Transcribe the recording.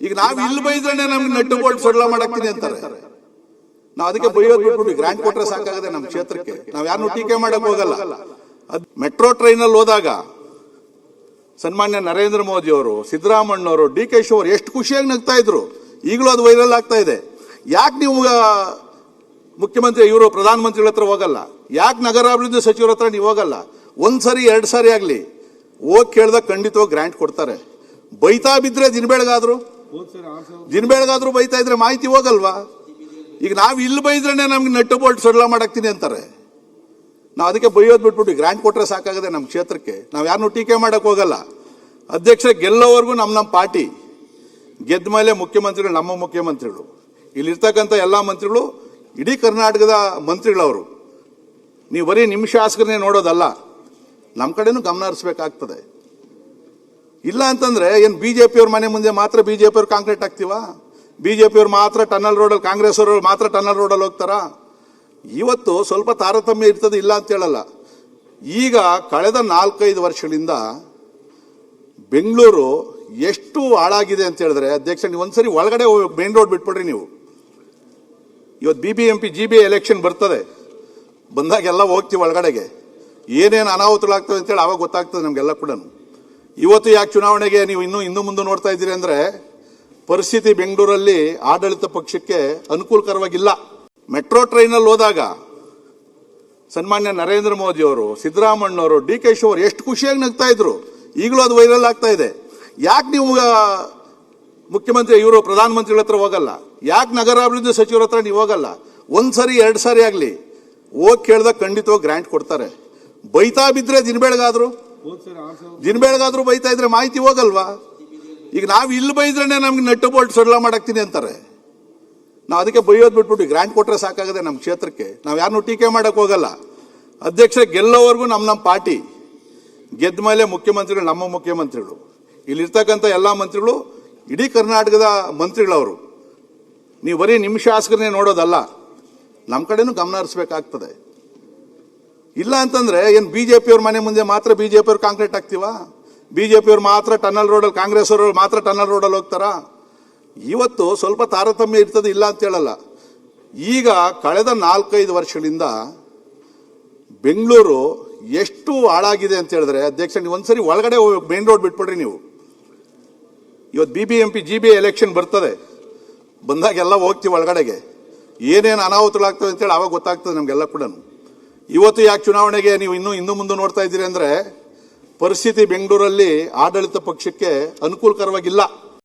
ಈಗ ನಾವು ಇಲ್ಲಿ ಬೈದ್ರೆ ನಮ್ಗೆ ನಟ್ಟು ಬೋಲ್ಟ್ ಸೊಡ್ಲ ಮಾಡಾಕ್ತೀನಿ ಅಂತಾರೆ. ನಾವು ಅದಕ್ಕೆ ಬೈಯೋದು ಬಿಟ್ಬಿಟ್ಟು ಗ್ರಾಂಟ್ ಕೊಟ್ರೆ ಸಾಕಾಗದೆ ನಮ್ಮ ಕ್ಷೇತ್ರಕ್ಕೆ. ನಾವು ಯಾರನ್ನು ಟೀಕೆ ಮಾಡಕ್ ಹೋಗಲ್ಲ. ಮೆಟ್ರೋ ಟ್ರೈನ್ ಅಲ್ಲಿ ಹೋದಾಗ ಸನ್ಮಾನ್ಯ ನರೇಂದ್ರ ಮೋದಿ ಅವರು, ಸಿದ್ದರಾಮಣ್ಣವರು, DK ಶಿವರ್ ಎಷ್ಟು ಖುಷಿಯಾಗಿ ನಗ್ತಾ ಇದ್ರು. ಈಗಲೂ ಅದು ವೈರಲ್ ಆಗ್ತಾ ಇದೆ. ಯಾಕೆ ನೀವು ಮುಖ್ಯಮಂತ್ರಿ ಇವರು ಪ್ರಧಾನಮಂತ್ರಿಗಳ ಹತ್ರ ಹೋಗಲ್ಲ? ಯಾಕೆ ನಗರಾಭಿವೃದ್ಧಿ ಸಚಿವರ ಹತ್ರ ನೀವು ಹೋಗಲ್ಲ? ಒಂದ್ಸರಿ 2 ಸಾರಿ ಆಗ್ಲಿ ಹೋಗಿ ಕೇಳ್ದಾಗ ಖಂಡಿತವಾಗಿ ಗ್ರಾಂಟ್ ಕೊಡ್ತಾರೆ. ಬೈತಾ ಬಿದ್ರೆ ದಿನ ಬೆಳಗಾದ್ರು ಬೈತಾ ಇದ್ರೆ ಮಾಹಿತಿ ಹೋಗಲ್ವಾ? ಈಗ ನಾವು ಇಲ್ಲಿ ಬೈದ್ರೆ ನಮ್ಗೆ ನಟ್ಟು ಬೋಲ್ಟ್ ಸೊಡ್ಲ ಮಾಡಾಕ್ತೀನಿ ಅಂತಾರೆ. ನಾವು ಅದಕ್ಕೆ ಬೈಯೋದು ಬಿಟ್ಬಿಟ್ಟು ಗ್ರಾಂಟ್ ಕೊಟ್ರೆ ಸಾಕಾಗದೆ ನಮ್ಮ ಕ್ಷೇತ್ರಕ್ಕೆ. ನಾವು ಯಾರನ್ನು ಟೀಕೆ ಮಾಡಕ್ ಹೋಗಲ್ಲ. ಅಧ್ಯಕ್ಷ ಗೆಲ್ಲೋವರೆಗೂ ನಮ್ಮ ಪಾರ್ಟಿ, ಗೆದ್ದ ಮೇಲೆ ಮುಖ್ಯಮಂತ್ರಿಗಳು ನಮ್ಮ ಮುಖ್ಯಮಂತ್ರಿಗಳು, ಇಲ್ಲಿರ್ತಕ್ಕಂಥ ಎಲ್ಲ ಮಂತ್ರಿಗಳು ಇಡೀ ಕರ್ನಾಟಕದ ಮಂತ್ರಿಗಳವರು. ನೀವು ಬರೀ ನಿಮ್ಮ ಶಾಸಕರನ್ನೇ ನೋಡೋದಲ್ಲ, ನಮ್ಮ ಕಡೆನೂ ಗಮನ ಹರಿಸ್ಬೇಕಾಗ್ತದೆ. ಇಲ್ಲ ಅಂತಂದ್ರೆ ಏನು ಬಿಜೆಪಿಯವ್ರ ಮನೆ ಮುಂದೆ ಮಾತ್ರ ಬಿಜೆಪಿಯವ್ರು ಕಾಂಕ್ರೀಟ್ ಹಾಕ್ತೀವಾ? ಬಿಜೆಪಿಯವ್ರು ಮಾತ್ರ ಟನಲ್ ರೋಡಲ್ಲಿ, ಕಾಂಗ್ರೆಸ್ ಅವರು ಮಾತ್ರ ಟನಲ್ ರೋಡಲ್ಲಿ ಹೋಗ್ತಾರಾ? ಇವತ್ತು ಸ್ವಲ್ಪ ತಾರತಮ್ಯ ಇರ್ತದೆ, ಇಲ್ಲ ಅಂತ ಹೇಳಲ್ಲ. ಈಗ ಕಳೆದ 4-5 ವರ್ಷಗಳಿಂದ ಬೆಂಗಳೂರು ಎಷ್ಟು ಹಾಳಾಗಿದೆ ಅಂತ ಹೇಳಿದ್ರೆ, ಅಧ್ಯಕ್ಷ ನೀವು ಒಂದ್ಸರಿ ಒಳಗಡೆ ಮೇನ್ ರೋಡ್ ಬಿಟ್ಬಿಡ್ರಿ ನೀವು. ಇವತ್ತು BBMP GBA ಎಲೆಕ್ಷನ್ ಬರ್ತದೆ, ಬಂದಾಗೆಲ್ಲ ಹೋಗ್ತೀವಿ ಒಳಗಡೆಗೆ, ಏನೇನು ಅನಾಹುತಗಳಾಗ್ತವೆ ಅಂತೇಳಿ ಆವಾಗ ಗೊತ್ತಾಗ್ತದೆ ನಮಗೆಲ್ಲ ಕೂಡ. ಇವತ್ತು ಯಾಕೆ ಚುನಾವಣೆಗೆ ನೀವು ಇನ್ನೂ ಮುಂದೆ ನೋಡ್ತಾ ಇದ್ದೀರಿ ಅಂದ್ರೆ, ಪರಿಸ್ಥಿತಿ ಬೆಂಗಳೂರಲ್ಲಿ ಆಡಳಿತ ಪಕ್ಷಕ್ಕೆ ಅನುಕೂಲಕರವಾಗಿಲ್ಲ. ಮೆಟ್ರೋ ಟ್ರೈನಲ್ಲಿ ಹೋದಾಗ ಸನ್ಮಾನ್ಯ ನರೇಂದ್ರ ಮೋದಿ ಅವರು, ಸಿದ್ದರಾಮಣ್ಣವರು, DK ಶಿವರ್ ಎಷ್ಟು ಖುಷಿಯಾಗಿ ನಗ್ತಾ ಇದ್ರು. ಈಗಲೂ ಅದು ವೈರಲ್ ಆಗ್ತಾ ಇದೆ. ಯಾಕೆ ನೀವು ಮುಖ್ಯಮಂತ್ರಿ ಇವರು ಪ್ರಧಾನಮಂತ್ರಿಗಳ ಹತ್ರ ಹೋಗಲ್ಲ? ಯಾಕೆ ನಗರಾಭಿವೃದ್ಧಿ ಸಚಿವರ ಹತ್ರ ನೀವು ಹೋಗಲ್ಲ? ಒಂದ್ಸರಿ 2 ಸಾರಿ ಆಗ್ಲಿ ಹೋಗಿ ಕೇಳ್ದಾಗ ಖಂಡಿತವಾಗಿ ಗ್ರಾಂಟ್ ಕೊಡ್ತಾರೆ. ಬೈತಾ ಬಿದ್ರೆ ದಿನ ಬೆಳಗಾದ್ರು ಬೈತಾ ಇದ್ರೆ ಮಾಹಿತಿ ಹೋಗಲ್ವಾ? ಈಗ ನಾವು ಇಲ್ಲಿ ಬೈದ್ರೆ ನಮ್ಗೆ ನಟ್ಟು ಬೋಲ್ಟ್ ಸೊಡ್ಲ ಮಾಡಾಕ್ತೀನಿ ಅಂತಾರೆ. ನಾವು ಅದಕ್ಕೆ ಬೈಯೋದು ಬಿಟ್ಬಿಟ್ಟು ಗ್ರಾಂಟ್ ಕೊಟ್ರೆ ಸಾಕಾಗದೆ ನಮ್ಮ ಕ್ಷೇತ್ರಕ್ಕೆ. ನಾವು ಯಾರನ್ನು ಟೀಕೆ ಮಾಡಕ್ ಹೋಗಲ್ಲ. ಅಧ್ಯಕ್ಷ ಗೆಲ್ಲೋವರೆಗೂ ನಮ್ಮ ಪಾರ್ಟಿ, ಗೆದ್ದ ಮೇಲೆ ಮುಖ್ಯಮಂತ್ರಿಗಳು ನಮ್ಮ ಮುಖ್ಯಮಂತ್ರಿಗಳು, ಇಲ್ಲಿರ್ತಕ್ಕಂಥ ಎಲ್ಲ ಮಂತ್ರಿಗಳು ಇಡೀ ಕರ್ನಾಟಕದ ಮಂತ್ರಿಗಳವರು. ನೀವು ಬರೀ ನಿಮ್ಮ ಶಾಸಕರನ್ನೇ ನೋಡೋದಲ್ಲ, ನಮ್ಮ ಕಡೆನೂ ಗಮನ ಹರಿಸ್ಬೇಕಾಗ್ತದೆ. ಇಲ್ಲ ಅಂತಂದ್ರೆ ಏನು ಬಿಜೆಪಿಯವ್ರ ಮನೆ ಮುಂದೆ ಮಾತ್ರ ಬಿಜೆಪಿಯವ್ರು ಕಾಂಕ್ರೀಟ್ ಹಾಕ್ತೀವಾ? ಬಿಜೆಪಿಯವ್ರು ಮಾತ್ರ ಟನಲ್ ರೋಡಲ್ಲಿ, ಕಾಂಗ್ರೆಸ್ ಅವರು ಮಾತ್ರ ಟನಲ್ ರೋಡಲ್ಲಿ ಹೋಗ್ತಾರಾ? ಇವತ್ತು ಸ್ವಲ್ಪ ತಾರತಮ್ಯ ಇರ್ತದೆ, ಇಲ್ಲ ಅಂತ ಹೇಳಲ್ಲ. ಈಗ ಕಳೆದ 4-5 ವರ್ಷಗಳಿಂದ ಬೆಂಗಳೂರು ಎಷ್ಟು ಹಾಳಾಗಿದೆ ಅಂತ ಹೇಳಿದ್ರೆ, ಅಧ್ಯಕ್ಷ ನೀವು ಒಂದ್ಸರಿ ಒಳಗಡೆ ಮೇನ್ ರೋಡ್ ಬಿಟ್ಬಿಡ್ರಿ ನೀವು. ಇವತ್ತು BBMP GBA ಎಲೆಕ್ಷನ್ ಬರ್ತದೆ, ಬಂದಾಗೆಲ್ಲ ಹೋಗ್ತೀವಿ ಒಳಗಡೆಗೆ, ಏನೇನು ಅನಾಹುತಗಳಾಗ್ತವೆ ಅಂತೇಳಿ ಆವಾಗ ಗೊತ್ತಾಗ್ತದೆ ನಮಗೆಲ್ಲ ಕೂಡ. ಇವತ್ತು ಯಾಕೆ ಚುನಾವಣೆಗೆ ನೀವು ಇನ್ನೂ ಮುಂದೆ ನೋಡ್ತಾ ಇದ್ದೀರಿ ಅಂದ್ರೆ, ಪರಿಸ್ಥಿತಿ ಬೆಂಗಳೂರಲ್ಲಿ ಆಡಳಿತ ಪಕ್ಷಕ್ಕೆ ಅನುಕೂಲಕರವಾಗಿಲ್ಲ.